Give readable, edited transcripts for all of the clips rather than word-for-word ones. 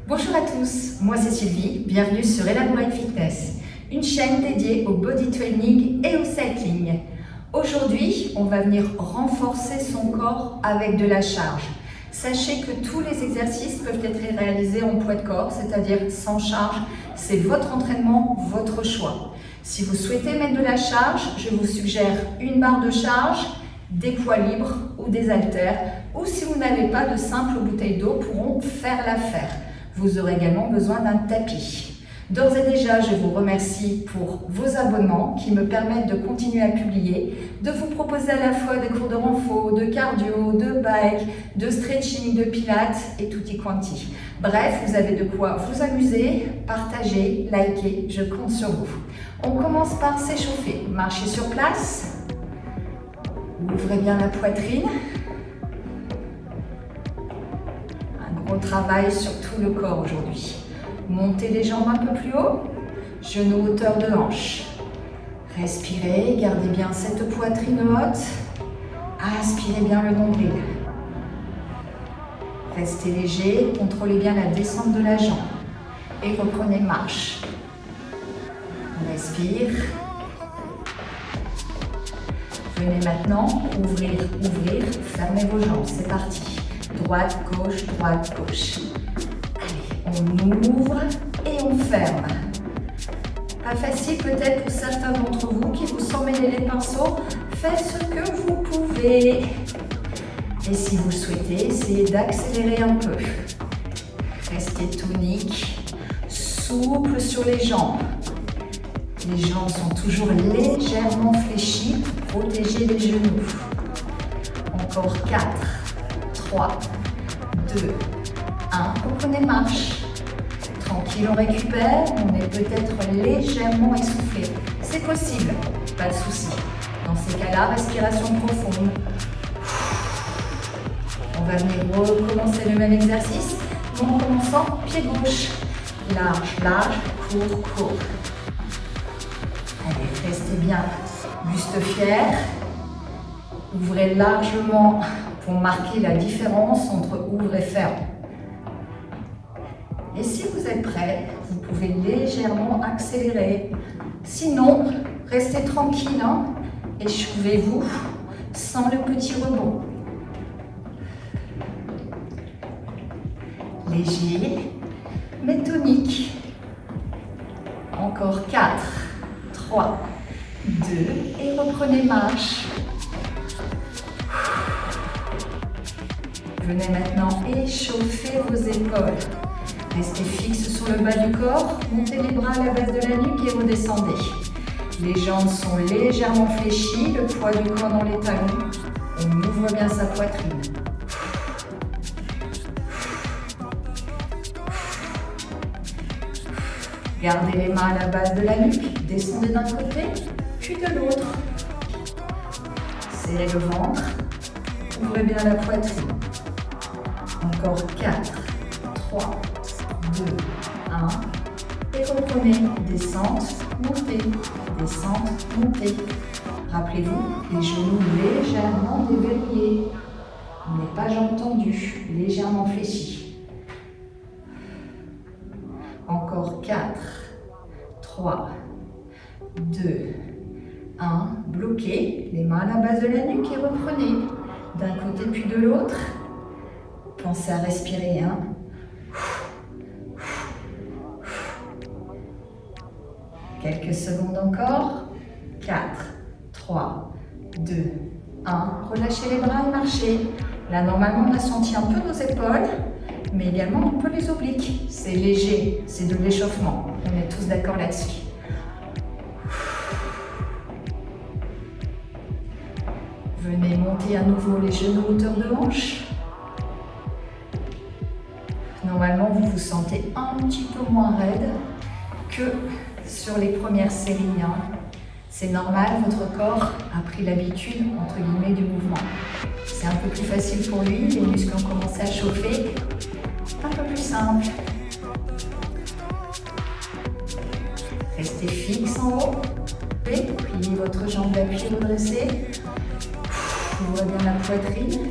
Bonjour à tous, moi c'est Sylvie, bienvenue sur Elaborate Fitness, une chaîne dédiée au body training et au cycling. Aujourd'hui, on va venir renforcer son corps avec de la charge. Sachez que tous les exercices peuvent être réalisés en poids de corps, c'est-à-dire sans charge. C'est votre entraînement, votre choix. Si vous souhaitez mettre de la charge, je vous suggère une barre de charge, des poids libres ou des haltères, ou si vous n'avez pas de simples bouteilles d'eau, pourront faire l'affaire. Vous aurez également besoin d'un tapis. D'ores et déjà, je vous remercie pour vos abonnements qui me permettent de continuer à publier, de vous proposer à la fois des cours de renfort, de cardio, de bike, de stretching, de pilates et tutti quanti. Bref, vous avez de quoi vous amuser, partager, liker, je compte sur vous. On commence par s'échauffer. Marchez sur place, ouvrez bien la poitrine. On travaille sur tout le corps aujourd'hui. Montez les jambes un peu plus haut, genoux hauteur de hanche. Respirez, gardez bien cette poitrine haute. Aspirez bien le nombril. Restez léger, contrôlez bien la descente de la jambe. Et reprenez marche. On respire. Venez maintenant ouvrir, fermez vos jambes, c'est parti. Droite, gauche, gauche. Allez, on ouvre et on ferme. Pas facile peut-être pour certains d'entre vous qui vous sont mêlés les pinceaux. Faites ce que vous pouvez. Et si vous le souhaitez, essayez d'accélérer un peu. Restez tonique, souple sur les jambes. Les jambes sont toujours légèrement fléchies pour protéger les genoux. Encore 4. 3, 2, 1, reprenez marche. Tranquille, on récupère, on est peut-être légèrement essoufflé. C'est possible, pas de souci. Dans ces cas-là, respiration profonde. On va venir recommencer le même exercice, mais en commençant pied gauche. Large, court. Allez, restez bien, buste fier. Ouvrez largement pour marquer la différence entre ouvre et ferme. Et si vous êtes prêt, vous pouvez légèrement accélérer. Sinon, restez tranquille, échauffez-vous sans le petit rebond. Léger, mais tonique. Encore 4, 3, 2 et reprenez marche. Venez maintenant échauffer vos épaules. Restez fixe sur le bas du corps, montez les bras à la base de la nuque et redescendez. Les jambes sont légèrement fléchies, le poids du corps dans les talons. On ouvre bien sa poitrine. Gardez les mains à la base de la nuque, descendez d'un côté, puis de l'autre. Serrez le ventre, ouvrez bien la poitrine. Encore 4, 3, 2, 1. Et reprenez. Descente, montée. Descente, montée. Rappelez-vous, les genoux légèrement déverrouillés. On n'est pas jambes tendues, légèrement fléchis. Encore 4, 3, 2, 1. Bloquez les mains à la base de la nuque et reprenez. D'un côté puis de l'autre. Pensez à respirer. Quelques secondes encore. 4, 3, 2, 1. Relâchez les bras et marchez. Là, normalement, on a senti un peu nos épaules, mais également un peu les obliques. C'est léger, c'est de l'échauffement. On est tous d'accord là-dessus. Venez monter à nouveau les genoux hauteur de hanche. Normalement, vous vous sentez un petit peu moins raide que sur les premières séries. C'est normal, votre corps a pris l'habitude, entre guillemets, du mouvement. C'est un peu plus facile pour lui, les muscles ont commencé à chauffer. Un peu plus simple. Restez fixe en haut. Et pliez votre jambe d'appui redressée. Ouvrez bien la poitrine.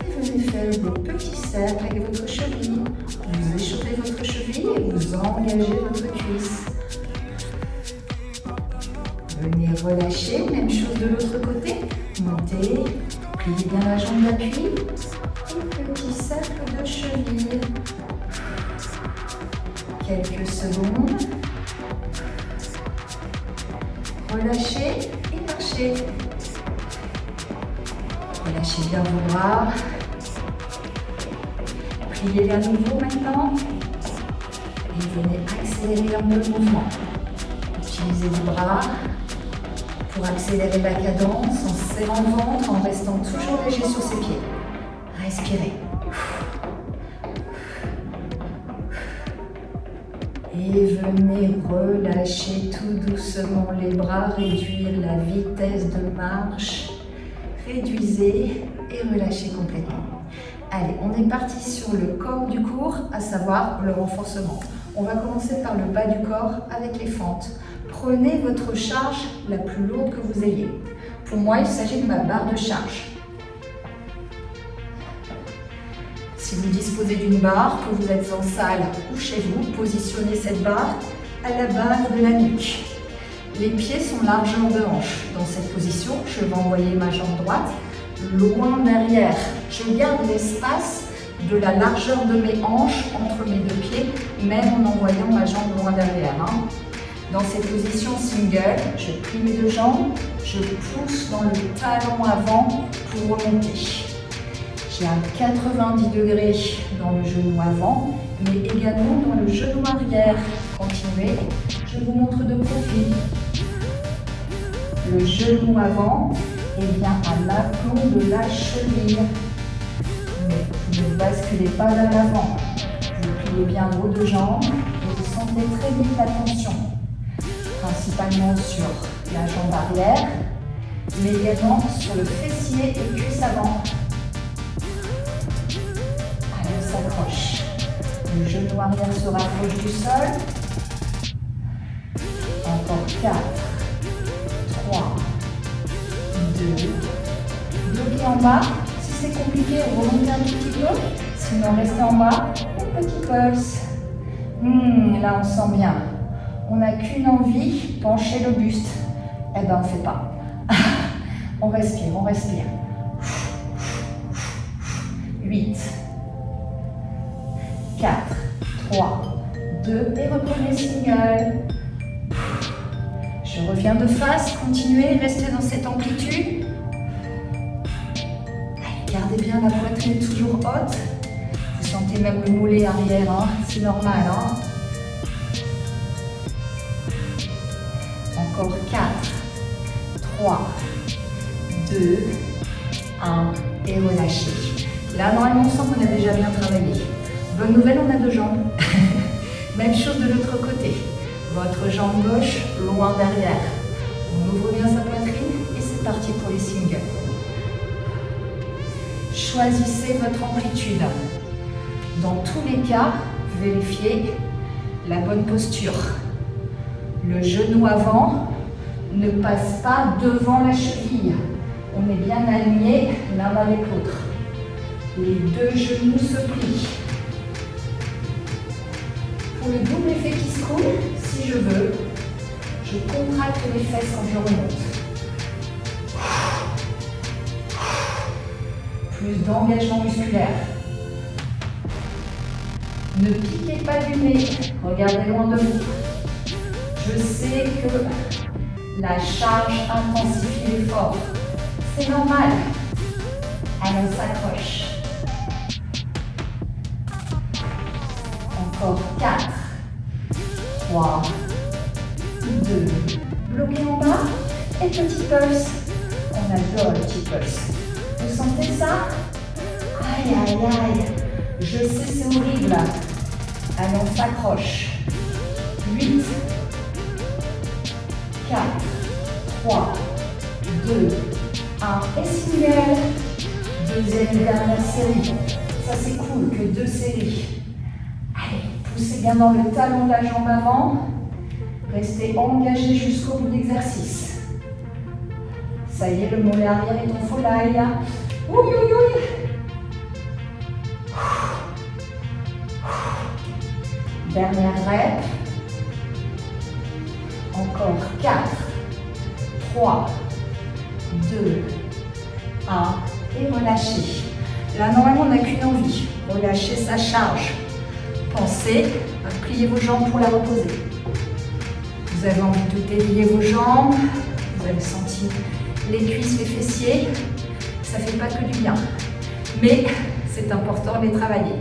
Et venez faire des petits cercles avec votre cheville. Vous échauffez votre cheville. Vous engagez votre cuisse. Venez relâcher, même chose de l'autre côté. Montez, pliez bien la jambe d'appui. Et petit cercle de cheville. Quelques secondes. Relâchez et marchez. Relâchez bien vos bras. Pliez à nouveau maintenant. Et venez accélérer un peu le mouvement. Utilisez vos bras pour accélérer la cadence en serrant le ventre, en restant toujours léger sur ses pieds. Respirez. Et venez relâcher tout doucement les bras, réduire la vitesse de marche. Réduisez et relâchez complètement. Allez, on est parti sur le corps du cours, à savoir le renforcement. On va commencer par le bas du corps avec les fentes. Prenez votre charge la plus lourde que vous ayez. Pour moi, il s'agit de ma barre de charge. Si vous disposez d'une barre, que vous êtes en salle ou chez vous, positionnez cette barre à la base de la nuque. Les pieds sont largeur de hanche. Dans cette position, je vais envoyer ma jambe droite loin derrière. Je garde l'espace de la largeur de mes hanches entre mes deux pieds, même en envoyant ma jambe loin derrière. Dans cette position single, je plie mes deux jambes, je pousse dans le talon avant pour remonter. J'ai un 90 degrés dans le genou avant, mais également dans le genou arrière. Continuez, je vous montre de profil. Le genou avant est bien à l'aplomb de la cheville. Mais vous ne basculez pas vers l'avant. Vous pliez bien vos deux jambes et vous sentez très vite la tension. Principalement sur la jambe arrière, mais également sur le fessier et cuisse avant. Allez, on s'accroche. Le genou arrière se rapproche du sol. Encore 4, 3, 2, bloquez en bas. Si c'est compliqué, remontez un tout petit peu. Sinon, restez en bas. Un petit pulse. Là, on sent bien. On n'a qu'une envie, pencher le buste. Eh ben, on ne fait pas. On respire, on respire. 8, 4, 3, 2, et reprenez single. Je reviens de face, continuez, restez dans cette amplitude. Allez, gardez bien la poitrine toujours haute. Vous sentez même le mollet arrière, c'est normal. Encore 4, 3, 2, 1 et relâchez. Là, normalement, on sent qu'on a déjà bien travaillé. Bonne nouvelle, on a deux jambes. Même chose de l'autre côté. Votre jambe gauche, loin derrière. On ouvre bien sa poitrine et c'est parti pour les singles. Choisissez votre amplitude. Dans tous les cas, vérifiez la bonne posture. Le genou avant ne passe pas devant la cheville. On est bien alignés l'un avec l'autre. Les deux genoux se plient. Pour le double effet qui se coule, si je veux, je contracte les fesses quand je remonte. Plus d'engagement musculaire. Ne piquez pas du nez. Regardez loin de vous. Je sais que la charge intensifie l'effort. C'est normal. Allez, on s'accroche. Encore 4, 3, 2, bloquez en bas et petit pulse. On adore le petit pulse. Vous sentez ça? Aïe, aïe, aïe. Je sais, c'est horrible. Allez, on s'accroche. 8, 4, 3, 2, 1 et single. Deuxième et dernière série. Ça, c'est cool que 2 séries. Allez, poussez bien dans le talon de la jambe avant. Restez engagé jusqu'au bout de l'exercice. Ça y est, le mollet arrière est en folie. Ouh, ouh, ouh. Dernière rep. Encore 4, 3, 2, 1 et relâchez. Là, normalement, on n'a qu'une envie, relâcher sa charge. Pensez à plier vos jambes pour la reposer. Vous avez envie de délier vos jambes, vous avez senti les cuisses, les fessiers, ça ne fait pas que du bien. Mais c'est important de les travailler.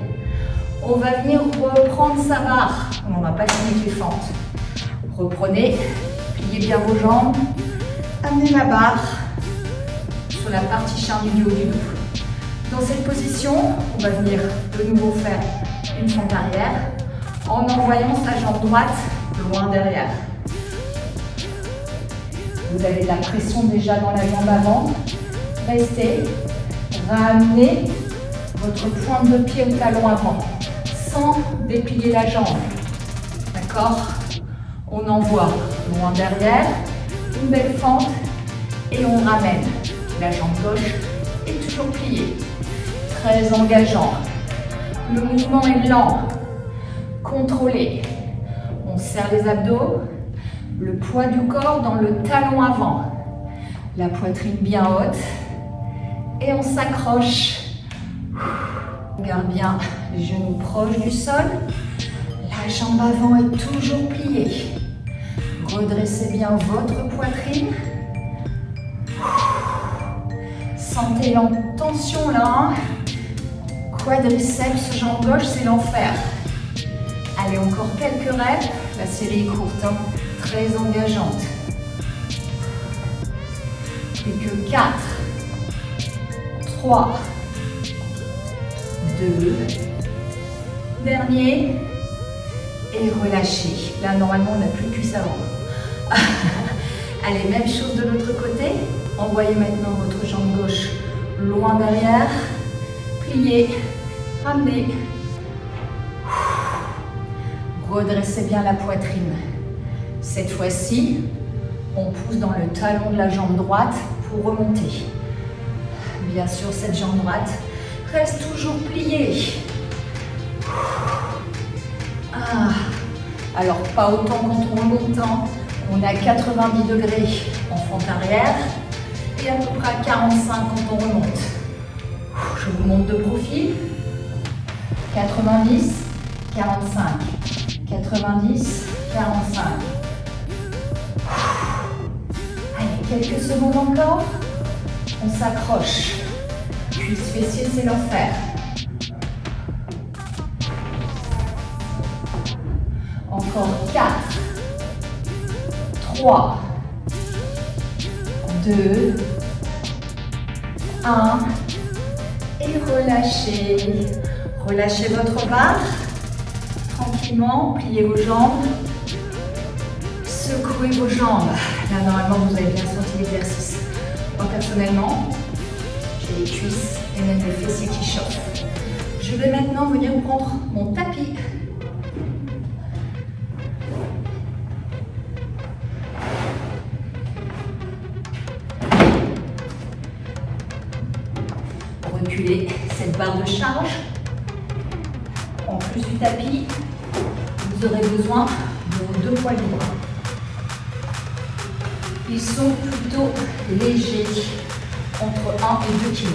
On va venir reprendre sa barre, on ne va pas finir les fentes. Reprenez, pliez bien vos jambes, amenez la barre sur la partie charnue du haut du dos. Dans cette position, on va venir de nouveau faire une fente arrière en envoyant sa jambe droite loin derrière. Vous avez de la pression déjà dans la jambe avant. Restez, ramenez votre pointe de pied au talon avant sans déplier la jambe. D'accord? On envoie loin derrière, une belle fente et on ramène. La jambe gauche est toujours pliée. Très engageant. Le mouvement est lent, contrôlé. On serre les abdos, le poids du corps dans le talon avant. La poitrine bien haute et on s'accroche. On garde bien les genoux proches du sol. La jambe avant est toujours pliée. Redressez bien votre poitrine. Sentez la tension là. Quadriceps, jambe gauche, c'est l'enfer. Allez, encore quelques reps. La série est courte, hein, très engageante. Plus que 4, 3, 2, dernier. Et relâchez. Là, normalement, on n'a plus de cuisse avant. Allez, même chose de l'autre côté. Envoyez maintenant votre jambe gauche loin derrière. Pliez, ramenez. Redressez bien la poitrine. Cette fois-ci, on pousse dans le talon de la jambe droite pour remonter. Bien sûr, cette jambe droite reste toujours pliée. Alors, pas autant quand on remonte. On est à 90 degrés en fente arrière et à peu près à 45 quand on remonte. Je vous montre de profil. 90, 45. 90, 45. Allez, quelques secondes encore. On s'accroche. Cuisse fessier, c'est l'enfer. Encore 4, 3, 2, 1. Et relâchez. Relâchez votre barre. Tranquillement, pliez vos jambes. Secouez vos jambes. Là, normalement, vous avez bien senti l'exercice. Moi, personnellement, j'ai les cuisses et même les fessiers qui chauffent. Je vais maintenant venir prendre mon tapis. Reculez cette barre de charge. En plus du tapis, vous aurez besoin de vos 2 poids libres. Ils sont plutôt légers, entre 1 et 2 kg.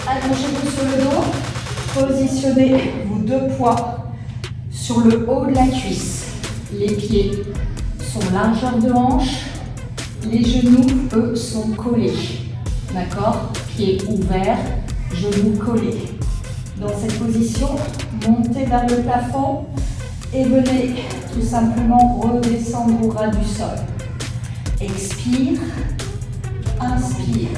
Allongez-vous sur le dos, positionnez vos 2 poids sur le haut de la cuisse. Les pieds sont largeur de hanche, les genoux, eux, sont collés. D'accord? Pieds ouverts, genoux collés. Dans cette position, montez vers le plafond et venez tout simplement redescendre au ras du sol. Expire, inspire.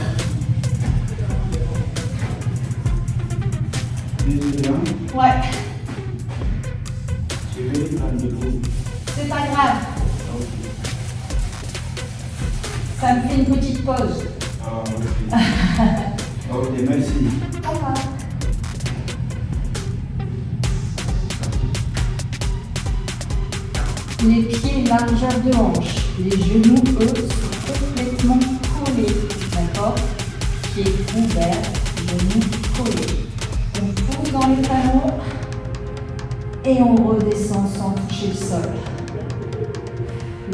Ouais. C'est pas grave. Ça me fait une petite pause. Ok, merci. Au revoir. Les pieds largeur de hanche. Les genoux, eux, sont complètement collés. D'accord? Pieds ouverts, genoux collés. On pousse dans les talons Et on redescend sans toucher le sol.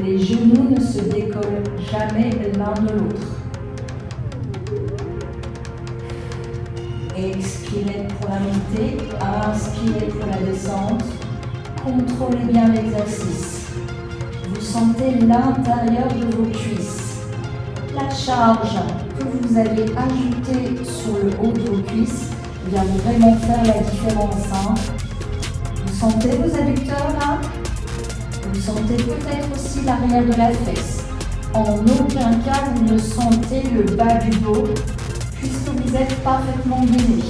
Les genoux ne se décollent jamais l'un de l'autre. Expirez pour la montée, inspirez pour la descente. Contrôlez bien l'exercice. Vous sentez l'intérieur de vos cuisses. La charge que vous allez ajouter sur le haut de vos cuisses vient vraiment faire la différence. Vous sentez vos adducteurs là? Vous sentez peut-être aussi l'arrière de la fesse. En aucun cas vous ne sentez le bas du dos puisque vous êtes parfaitement gainé.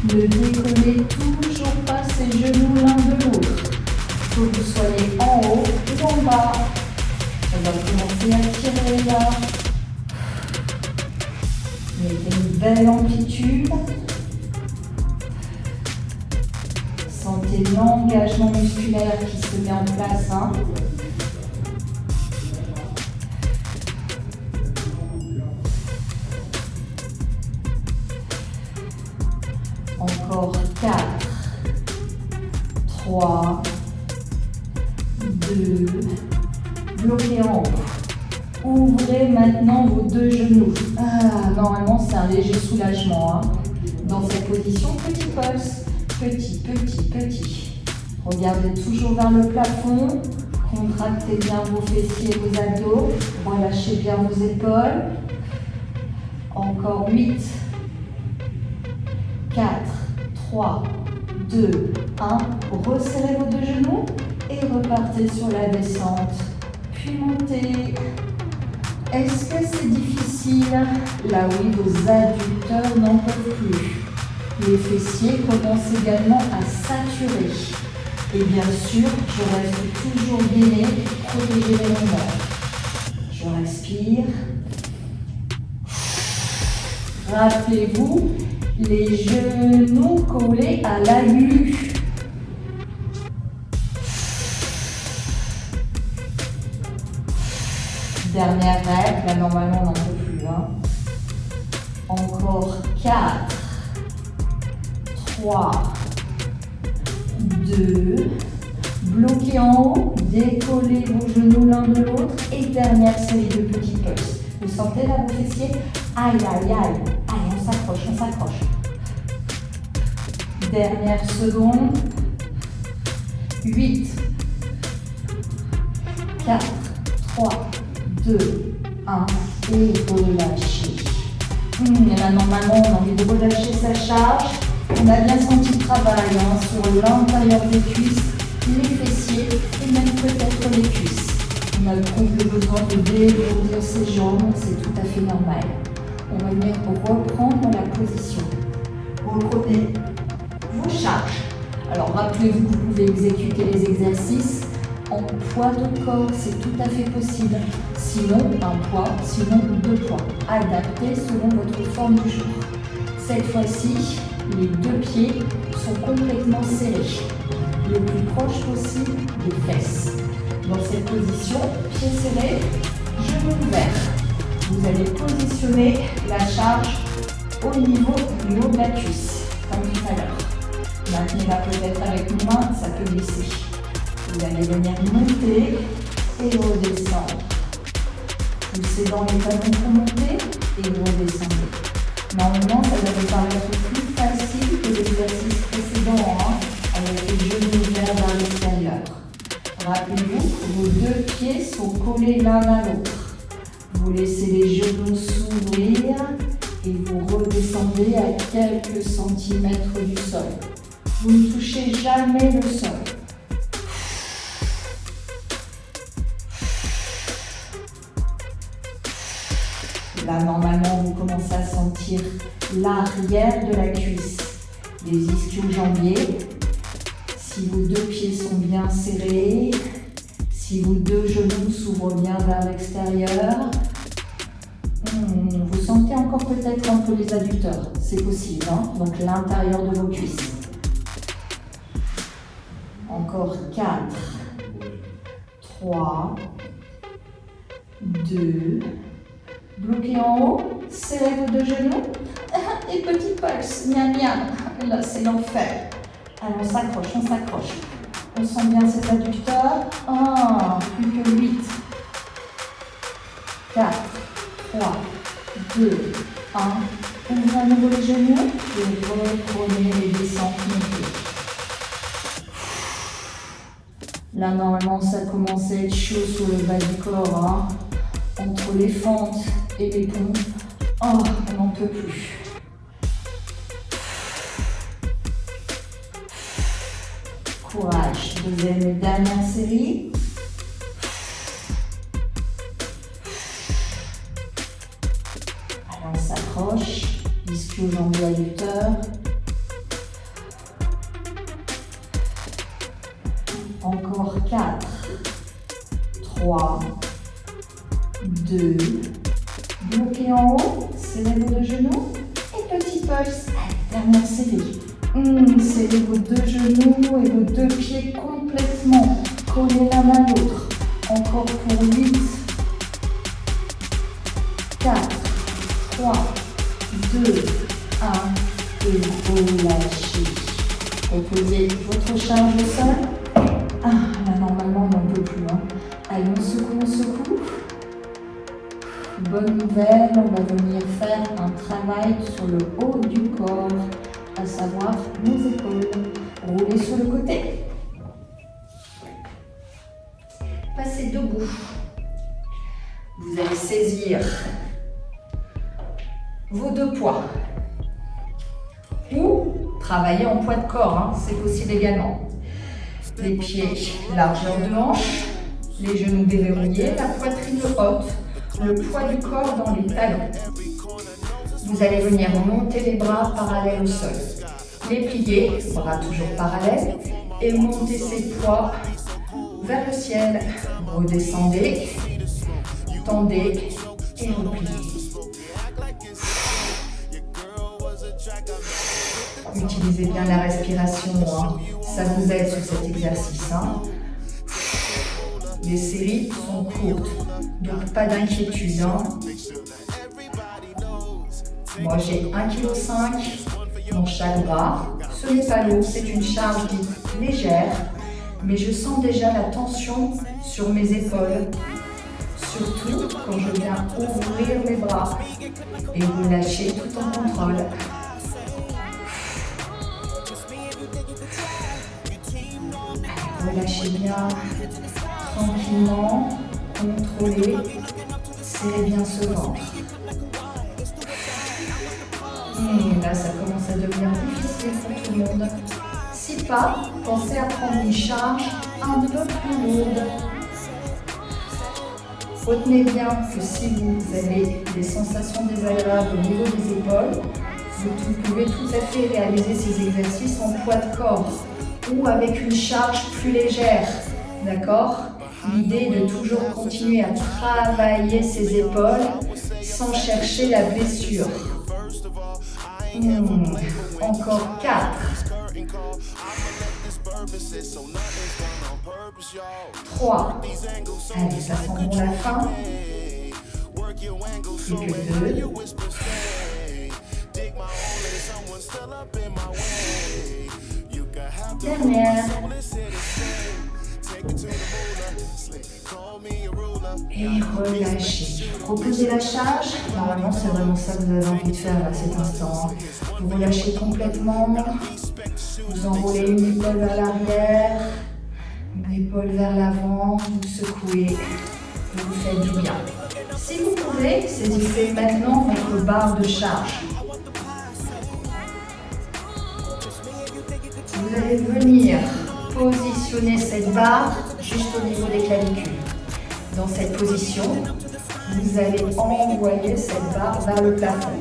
Ne décollez toujours pas ces genoux l'un de l'autre. Que vous soyez en haut ou en bas. On va commencer à tirer là. Mettez une belle amplitude. Sentez l'engagement musculaire qui se met en place. Encore 4, 3, 2, bloquez en haut. Ouvrez maintenant vos deux genoux. Normalement, c'est un léger soulagement. Dans cette position, petit pulse. Petit, petit, petit. Regardez toujours vers le plafond. Contractez bien vos fessiers et vos abdos. Relâchez bien vos épaules. Encore 8, 4, 3, 2, 1. Resserrez vos deux genoux et repartez sur la descente. Puis montez. Est-ce que c'est difficile? Là oui, vos adducteurs n'en peuvent plus. Les fessiers commencent également à saturer. Et bien sûr, je reste toujours gainé pour protéger les longueurs. Je respire. Rappelez-vous, les genoux collés à l'alu. Dernière règle, là normalement on n'en peut plus. Encore 4, 3, 2, bloquez en haut, décollez vos genoux l'un de l'autre et dernière série de petits pulses. Vous sentez là vos fessiers? Aïe, aïe, aïe. Allez, on s'accroche, on s'accroche. Dernière seconde. 8, 4, 3, 2, 1 et relâchez. Et là, normalement, on a envie de relâcher sa charge. On a bien senti le travail sur l'intérieur des cuisses, les fessiers et même peut-être les cuisses. On a le besoin de délourdir ses jambes, c'est tout à fait normal. On va venir reprendre la position. Reprenez vos charges. Alors rappelez-vous que vous pouvez exécuter les exercices en poids de corps, c'est tout à fait possible. Sinon, un poids, sinon 2 poids. Adapté selon votre forme du jour. Cette fois-ci, les deux pieds sont complètement serrés, le plus proche possible des fesses. Dans cette position, pieds serrés, genoux ouverts. Vous allez positionner la charge au niveau du haut de la cuisse, comme tout à l'heure. Maintenez-la peut-être avec une main, ça peut glisser. Vous allez venir monter et redescendre. Poussez dans les talons pour monter et redescendez. Normalement, ça devrait paraître plus facile que l'exercice précédent, avec les genoux ouverts vers l'extérieur. Rappelez-vous, vos deux pieds sont collés l'un à l'autre. Vous laissez les genoux s'ouvrir et vous redescendez à quelques centimètres du sol. Vous ne touchez jamais le sol. Là, normalement, vous commencez à sentir l'arrière de la cuisse, les ischio-jambiers. Si vos deux pieds sont bien serrés, si vos deux genoux s'ouvrent bien vers l'extérieur, vous sentez encore peut-être un peu les adducteurs, c'est possible, donc l'intérieur de vos cuisses. Encore 4, 3, 2, bloquez en haut, serrez vos deux genoux et petit pulse, miam miam, là c'est l'enfer. Allez, on s'accroche. On sent bien ses adducteurs. 1, plus que 8. 4, 3, 2, 1. Ouvrez à nouveau les genoux et reprenez les descentes montées. Là, normalement, ça commence à être chaud sur le bas du corps, hein. Entre les fentes et les pompes. Oh, on n'en peut plus. Courage. Deuxième et dernière série. Alors, on s'accroche. Ischio jambier adducteur. Encore 4, 3, 2, bloquez en haut, serrez vos deux genoux et petit pulse. Dernière série. Serrez vos deux genoux et vos deux pieds complètement collés l'un à l'autre. Encore pour 8, 4, 3, 2, 1 et relâchez. Reposez votre charge au sol. Là, normalement, on n'en peut plus. Hein. Allez, on secoue. Bonne nouvelle, on va venir faire un travail sur le haut du corps, à savoir nos épaules. Roulez sur le côté. Passez debout. Vous allez saisir vos deux poids. Ou travailler en poids de corps, hein, c'est possible également. Les pieds, largeur de hanche, les genoux déverrouillés, la poitrine haute, le poids du corps dans les talons. Vous allez venir monter les bras parallèles au sol. Les plier, bras toujours parallèles, et monter ces poids vers le ciel. Redescendez, tendez et repliez. Utilisez bien la respiration, hein. Ça vous aide sur cet exercice. Hein. Les séries sont courtes, donc pas d'inquiétude. Hein. Moi j'ai 1,5 kg dans chaque bras. Ce n'est pas lourd, c'est une charge dite légère, mais je sens déjà la tension sur mes épaules, surtout quand je viens ouvrir mes bras et relâcher tout en contrôle. Relâchez bien, tranquillement, contrôlez, serrez bien ce ventre. Là, ça commence à devenir difficile pour tout le monde. Si pas, pensez à prendre une charge un peu plus lourde. Retenez bien que si vous avez des sensations désagréables au niveau des épaules, vous pouvez tout à fait réaliser ces exercices en poids de corps ou avec une charge plus légère, d'accord? L'idée est de toujours continuer à travailler ses épaules sans chercher la blessure. Encore 4. 3. Allez, ça sent bon la fin. Plus que 2. Dernière. Et relâchez. Reposez la charge. Normalement, c'est vraiment ça que vous avez envie de faire à cet instant. Vous relâchez complètement. Vous enroulez une épaule vers l'arrière, une épaule vers l'avant. Vous secouez. Et vous faites du bien. Si vous pouvez, saisissez maintenant votre barre de charge. Vous allez venir positionner cette barre juste au niveau des clavicules. Dans cette position, vous allez envoyer cette barre vers le plafond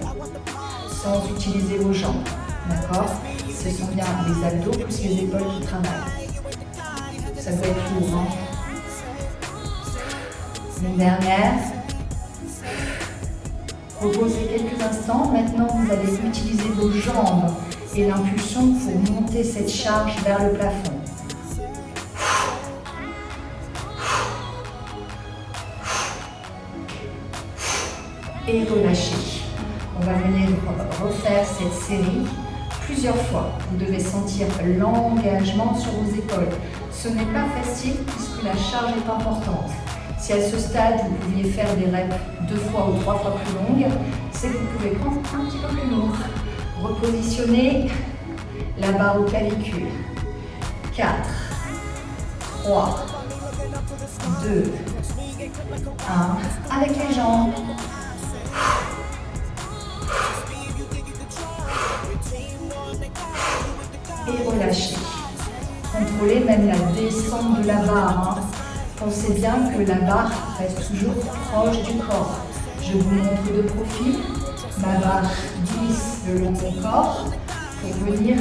sans utiliser vos jambes. D'accord? Ce sont bien les abdos plus les épaules qui travaillent. Ça peut être lourd. Hein? Une dernière. Reposez quelques instants. Maintenant, vous allez utiliser vos jambes et l'impulsion pour monter cette charge vers le plafond. Et relâchez. On va venir refaire cette série plusieurs fois. Vous devez sentir l'engagement sur vos épaules. Ce n'est pas facile puisque la charge est importante. Si à ce stade, vous pouviez faire des reps 2 fois ou 3 fois plus longues, c'est que vous pouvez prendre un petit peu plus lourd. Repositionnez la barre au clavicule. 4, 3, 2, 1. Avec les jambes. Et relâchez. Contrôlez même la descente de la barre. Pensez bien que la barre reste toujours proche du corps. Je vous montre de profil. Ma barre glisse le long de mon corps pour venir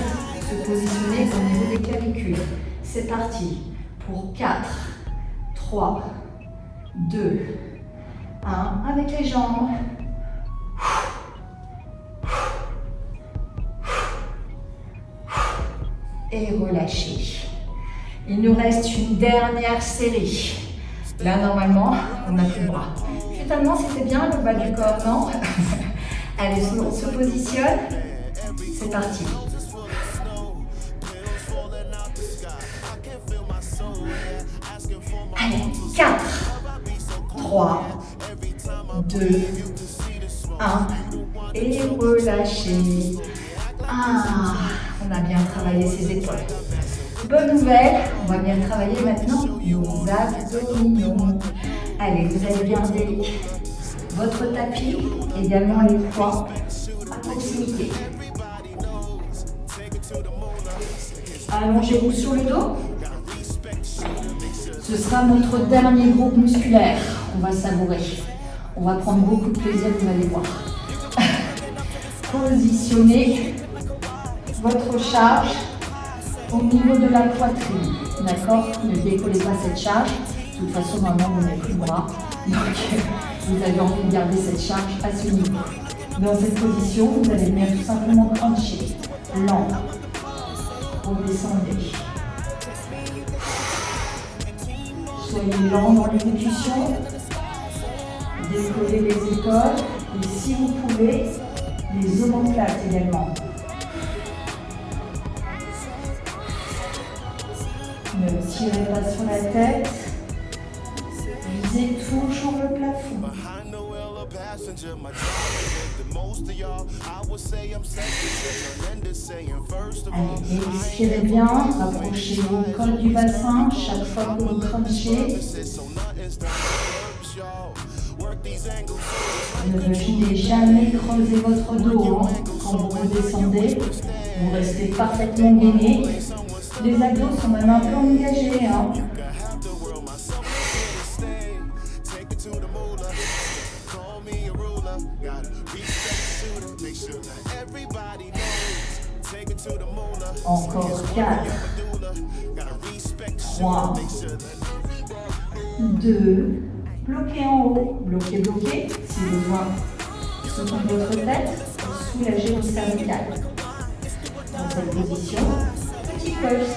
se positionner au niveau des clavicules. C'est parti. Pour 4, 3, 2, 1. Avec les jambes. Et relâchez. Il nous reste une dernière série. Là, normalement, on n'a plus le bras. Finalement, c'était bien le bas du corps, non? Allez, on se positionne. C'est parti. Allez, 4, 3, 2, 1. Et relâchez. On a bien travaillé ses épaules. Bonne nouvelle, on va bien travailler maintenant nos abdominaux. Allez, vous allez garder votre tapis, également les poids à proximité. Allongez-vous sur le dos. Ce sera notre dernier groupe musculaire. On va savourer. On va prendre beaucoup de plaisir, vous allez voir. Positionnez votre charge au niveau de la poitrine. D'accord? Ne décollez pas cette charge. De toute façon, maintenant, vous n'avez plus le bras. Donc, vous avez envie de garder cette charge à ce niveau. Dans cette position, vous allez venir tout simplement cruncher. Lent. Redescendez. Soyez lent dans l'exécution. Décollez les épaules. Et si vous pouvez, les omoplates également. Ne tirez pas sur la tête. Visez toujours le plafond. Allez, expirez bien. Rapprochez le col du bassin chaque fois que vous crunchez. Ne venez jamais creuser votre dos. Quand vous redescendez, vous restez parfaitement gainé. Les abdos sont même un peu engagés. Encore 4, 3, 2, bloquez en haut, bloquez, si besoin, secondez votre tête pour soulager vos cervicales. Dans cette position, petit pulse.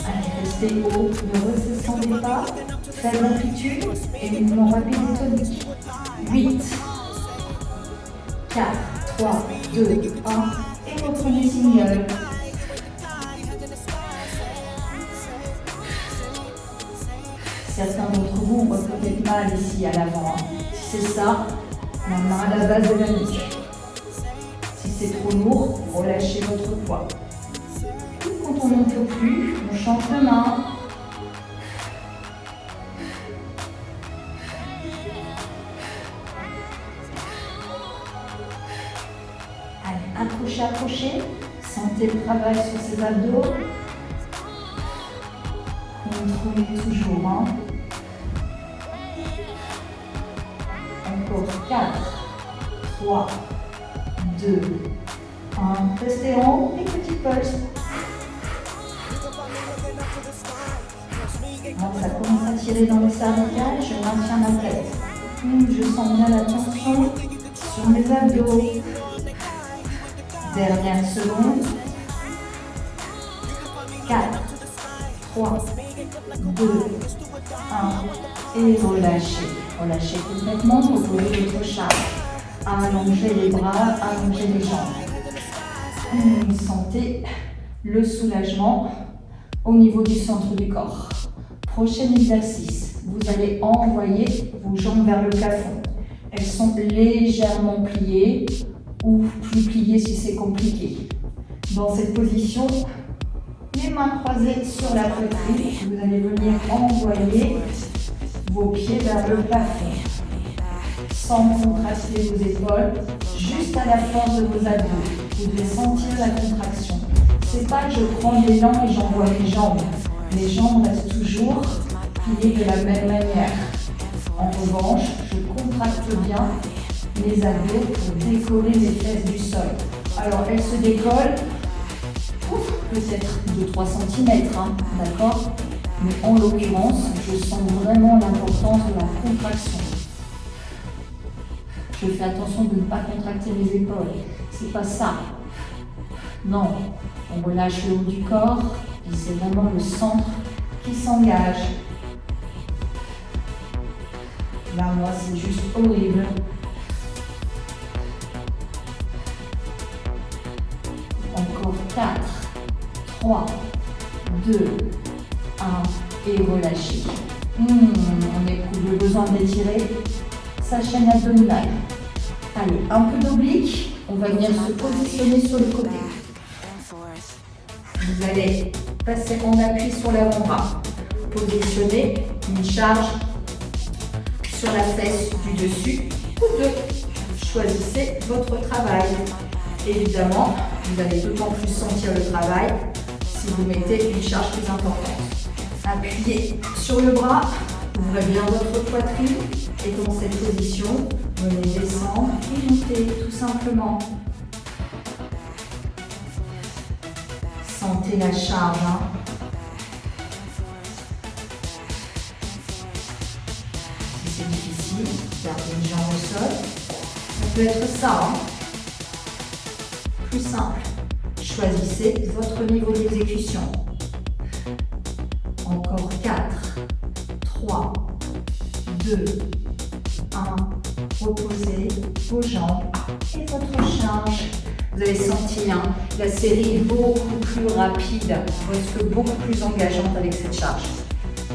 Allez, restez haut, ne redescendez pas, faible amplitude et mouvement rapide et tonique. 8, 4, 3, 2, 1 et reprenez single. Certains d'entre vous ont peut-être mal ici à l'avant. Si c'est ça, la main à la base de la nuque. Si c'est trop lourd, relâchez votre poids. Quand on n'en peut plus, on change de main. Allez, accrochez, accrochez. Sentez le travail sur ces abdos. Contrôlez toujours. Encore 4, 3, 2, 1. Restez en haut et petit pulse. Ça commence à tirer dans le cervical, je maintiens ma tête. Je sens bien la tension sur mes abdos. Dernière seconde. 4, 3, 2, 1 et relâchez. Relâchez complètement, reposez votre charge. Allongez les bras, allongez les jambes. Sentez le soulagement au niveau du centre du corps. Prochain exercice, vous allez envoyer vos jambes vers le plafond. Elles sont légèrement pliées ou plus pliées si c'est compliqué. Dans cette position, les mains croisées sur la poitrine, vous allez venir envoyer vos pieds vers le plafond, sans contracter vos épaules, juste à la force de vos abdos. Vous devez sentir la contraction. C'est pas que je prends l'élan et j'envoie les jambes. Les jambes restent toujours pliées de la même manière. En revanche, je contracte bien les abdos pour décoller les fesses du sol. Alors, elles se décollent peut-être de 3 cm, d'accord? Mais en l'occurrence, je sens vraiment l'importance de la contraction. Je fais attention de ne pas contracter les épaules. C'est pas ça. Non, on relâche le haut du corps et c'est vraiment le centre qui s'engage. Là, moi, c'est juste horrible. Encore 4, 3, 2, 1 et relâchez. On éprouve le besoin d'étirer sa chaîne abdominale. Allez, un peu d'oblique. On va venir se positionner sur le côté. Vous allez passer en appui sur l'avant-bras. Positionnez une charge sur la fesse du dessus ou deux. Choisissez votre travail. Évidemment, vous allez d'autant plus sentir le travail si vous mettez une charge plus importante. Appuyez sur le bras, ouvrez bien votre poitrine et dans cette position, venez descendre et monter tout simplement. Sentez la charge. Si c'est difficile, gardez une jambe au sol. Ça peut être ça. Plus simple. Choisissez votre niveau d'exécution. Encore 4, 3, 2, 1. Reposez vos jambes et votre charge. Vous avez senti, la série est beaucoup plus rapide, presque beaucoup plus engageante avec cette charge.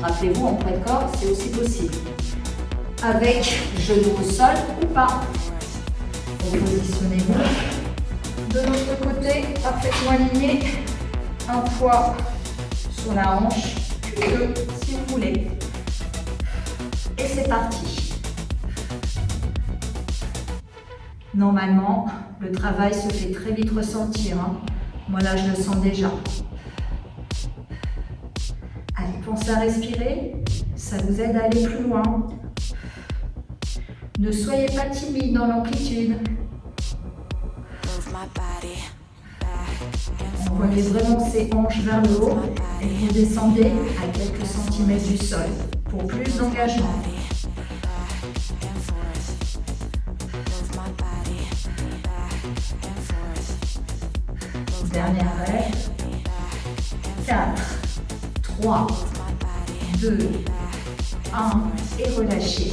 Rappelez-vous, en poids de corps, c'est aussi possible. Avec genou au sol ou pas. Repositionnez-vous. De l'autre côté, parfaitement aligné. Un poids sur la hanche, puis deux si vous voulez. Et c'est parti. Normalement, le travail se fait très vite ressentir. Moi là, je le sens déjà. Allez, pensez à respirer. Ça vous aide à aller plus loin. Ne soyez pas timide dans l'amplitude. Envoyez vraiment ces hanches vers le haut et vous descendez à quelques centimètres du sol pour plus d'engagement. Dernière règle. 4, 3, 2, 1 et relâchez.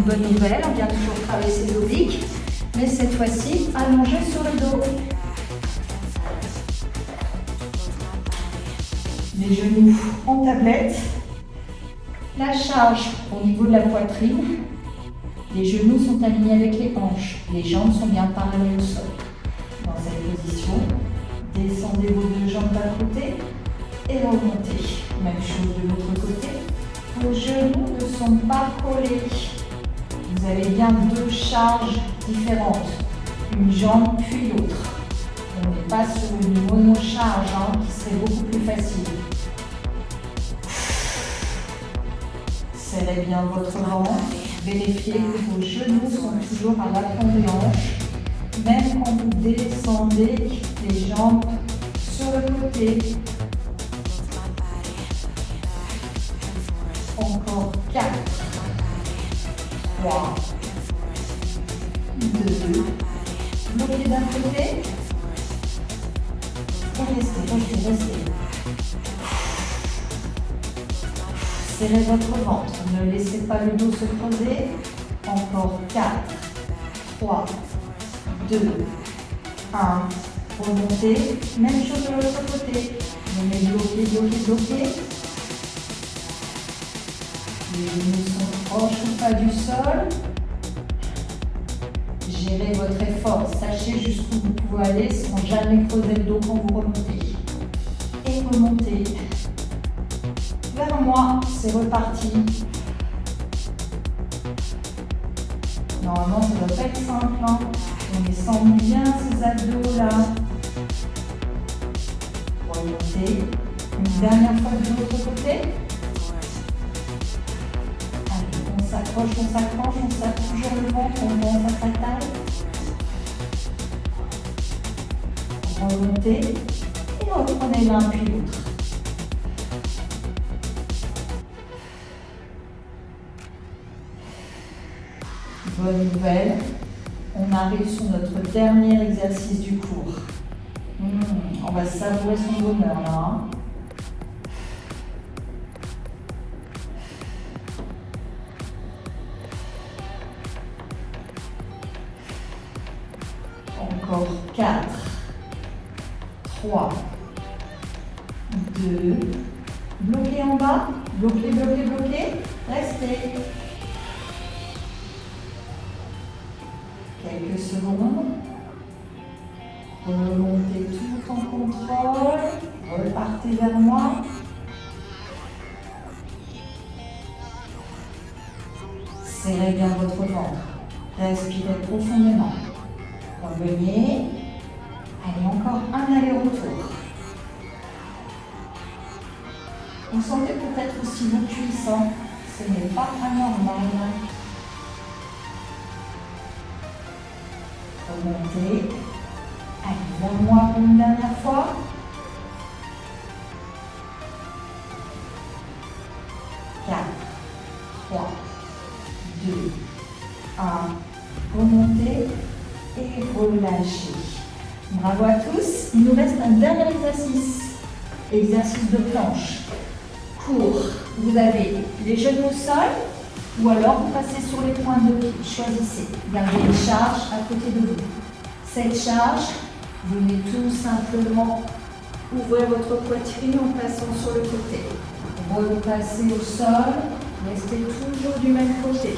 Bonne nouvelle, on vient toujours travailler ses obliques, mais cette fois-ci, allongé sur le dos. Les genoux en tablette. La charge au niveau de la poitrine. Les genoux sont alignés avec les hanches. Les jambes sont bien parallèles au sol. Dans cette position, descendez vos deux jambes d'un côté et remontez. Même chose de l'autre côté. Vos genoux ne sont pas collés. Vous avez bien deux charges différentes. Une jambe puis l'autre. On n'est pas sur une monocharge qui serait beaucoup plus facile. Serrez bien votre ventre. Vérifiez que vos genoux sont toujours à l'aplomb des hanches. Même quand vous descendez les jambes sur le côté. Encore 4, 3, 2, bloquez d'un côté. Restez. Serrez votre ventre, ne laissez pas le dos se creuser. Encore 4, 3, 2, 1. Remontez. Même chose de l'autre côté. Venez bloquer, bloquer, bloquer. Les genoux sont proches ou pas du sol. Gérez votre effort. Sachez jusqu'où vous pouvez aller sans jamais creuser le dos quand vous remontez. Et remontez. Vers moi, c'est reparti. Normalement, ça ne doit pas être simple. Hein. On descend bien ces abdos là. Remontez. Une dernière fois de l'autre côté. Allez, on s'accroche, on serre toujours le ventre, on monte à sa taille. Remontez et reprenez l'un puis l'autre. Bonne nouvelle, on arrive sur notre dernier exercice du cours. On va savourer son bonheur là. Hein. Encore 4, 3, 2, bloquez en bas, bloquez, bloquez, bloquez, restez. Quelques secondes. Remontez tout en contrôle. Repartez vers moi. Serrez bien votre ventre. Respirez profondément. Revenez. Allez, encore un aller-retour. Vous sentez peut-être aussi vos cuisses. Hein. Ce n'est pas anormal. Remontez. Allez, vers moi pour une dernière fois. Quatre, 3, 2, 1. Remontez et relâchez. Bravo à tous. Il nous reste un dernier exercice. Exercice de planche. Court. Vous avez les genoux au sol. Ou alors vous passez sur les pointes de pied. Choisissez. Gardez une charge à côté de vous. Cette charge, venez tout simplement ouvrir votre poitrine en passant sur le côté. Repassez au sol. Restez toujours du même côté.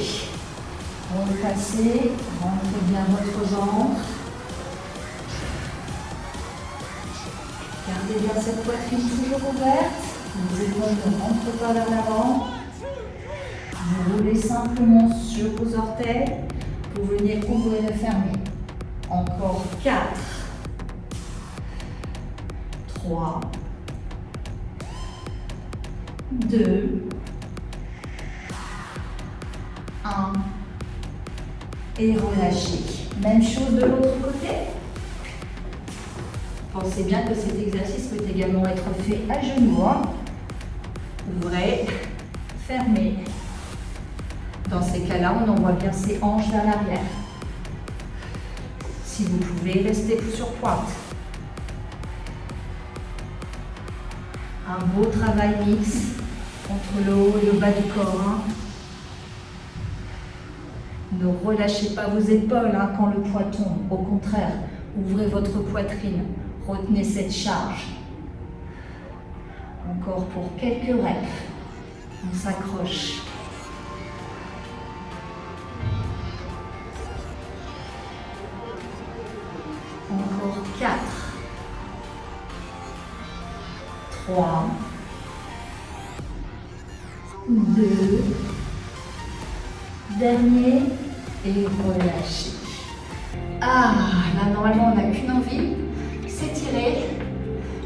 Repassez. Rentrez bien votre ventre. Gardez bien cette poitrine toujours ouverte. Les épaules ne rentrent pas vers l'avant. Vous roulez simplement sur vos orteils pour venir ouvrir et fermer. Encore 4, 3, 2, 1 et relâchez. Même chose de l'autre côté. Pensez bien que cet exercice peut également être fait à genoux. Hein. Ouvrez, fermez. Dans ces cas-là, on envoie bien ses hanches vers l'arrière. Si vous pouvez, restez sur pointe. Un beau travail mix entre le haut et le bas du corps. Hein. Ne relâchez pas vos épaules hein, quand le poids tombe. Au contraire, ouvrez votre poitrine. Retenez cette charge. Encore pour quelques reps. On s'accroche. Encore 4, 3, 2, dernier et relâchez. Ah, là normalement on n'a qu'une envie, s'étirer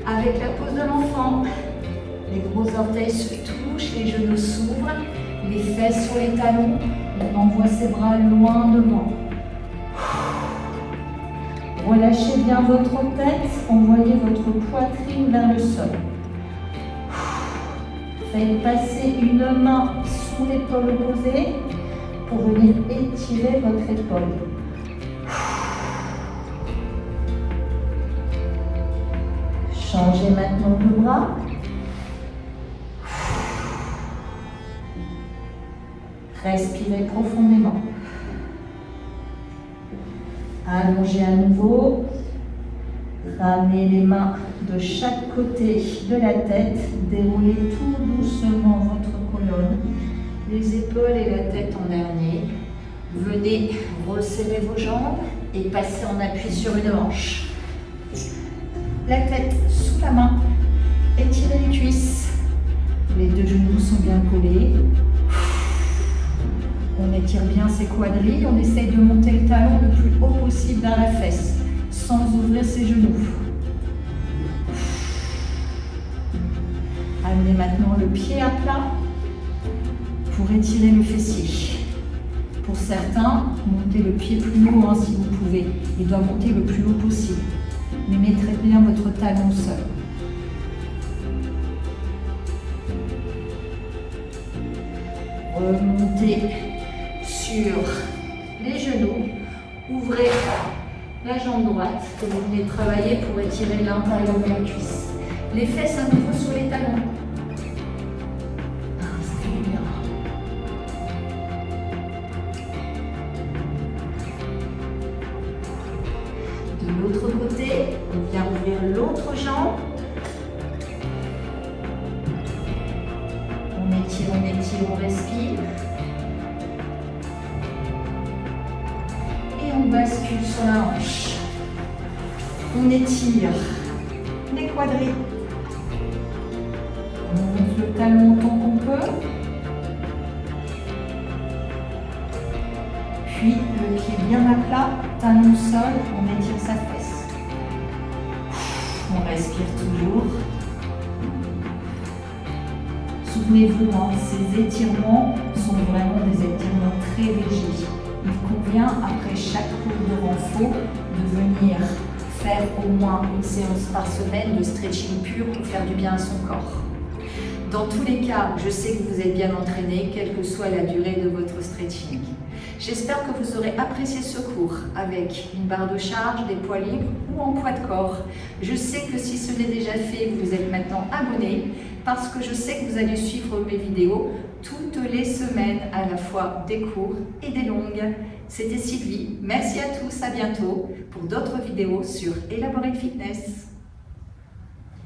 avec la pose de l'enfant. Les gros orteils se touchent, les genoux s'ouvrent, les fesses sur les talons, on envoie ses bras loin devant. Relâchez bien votre tête, envoyez votre poitrine vers le sol. Faites passer une main sous l'épaule opposée pour venir étirer votre épaule. Changez maintenant de bras. Respirez profondément. Allongez à nouveau. Ramenez les mains de chaque côté de la tête. Déroulez tout doucement votre colonne. Les épaules et la tête en dernier. Venez resserrer vos jambes et passez en appui sur une hanche. La tête sous la main. Étirez les cuisses. Les deux genoux sont bien collés. On étire bien ses quadrilles. On essaye de monter le talon le plus haut possible dans la fesse, sans ouvrir ses genoux. Amenez maintenant le pied à plat pour étirer le fessier. Pour certains, montez le pied plus haut si vous pouvez. Il doit monter le plus haut possible. Mais mettez bien votre talon au sol. Remontez sur les genoux. Ouvrez la jambe droite que vous venez de travailler pour étirer l'intérieur de la cuisse. Les fesses à nouveau sur les talons. Inspirez bien. De l'autre côté, on vient ouvrir l'autre jambe. On étire, on respire. Et on bascule sur la hanche. On étire les quadrilles. On monte le talon autant qu'on peut. Puis le pied bien à plat, talon au sol, on étire sa fesse. On respire toujours. Souvenez-vous, ces étirements sont vraiment des étirements très légers. Il convient, après chaque cours de renfort, de venir faire au moins une séance par semaine de stretching pur pour faire du bien à son corps. Dans tous les cas, je sais que vous êtes bien entraîné, quelle que soit la durée de votre stretching. J'espère que vous aurez apprécié ce cours avec une barre de charge, des poids libres ou en poids de corps. Je sais que si ce n'est déjà fait, vous êtes maintenant abonné parce que je sais que vous allez suivre mes vidéos toutes les semaines, à la fois des courts et des longues. C'était Sylvie, merci à tous, à bientôt pour d'autres vidéos sur Elaborate Fitness.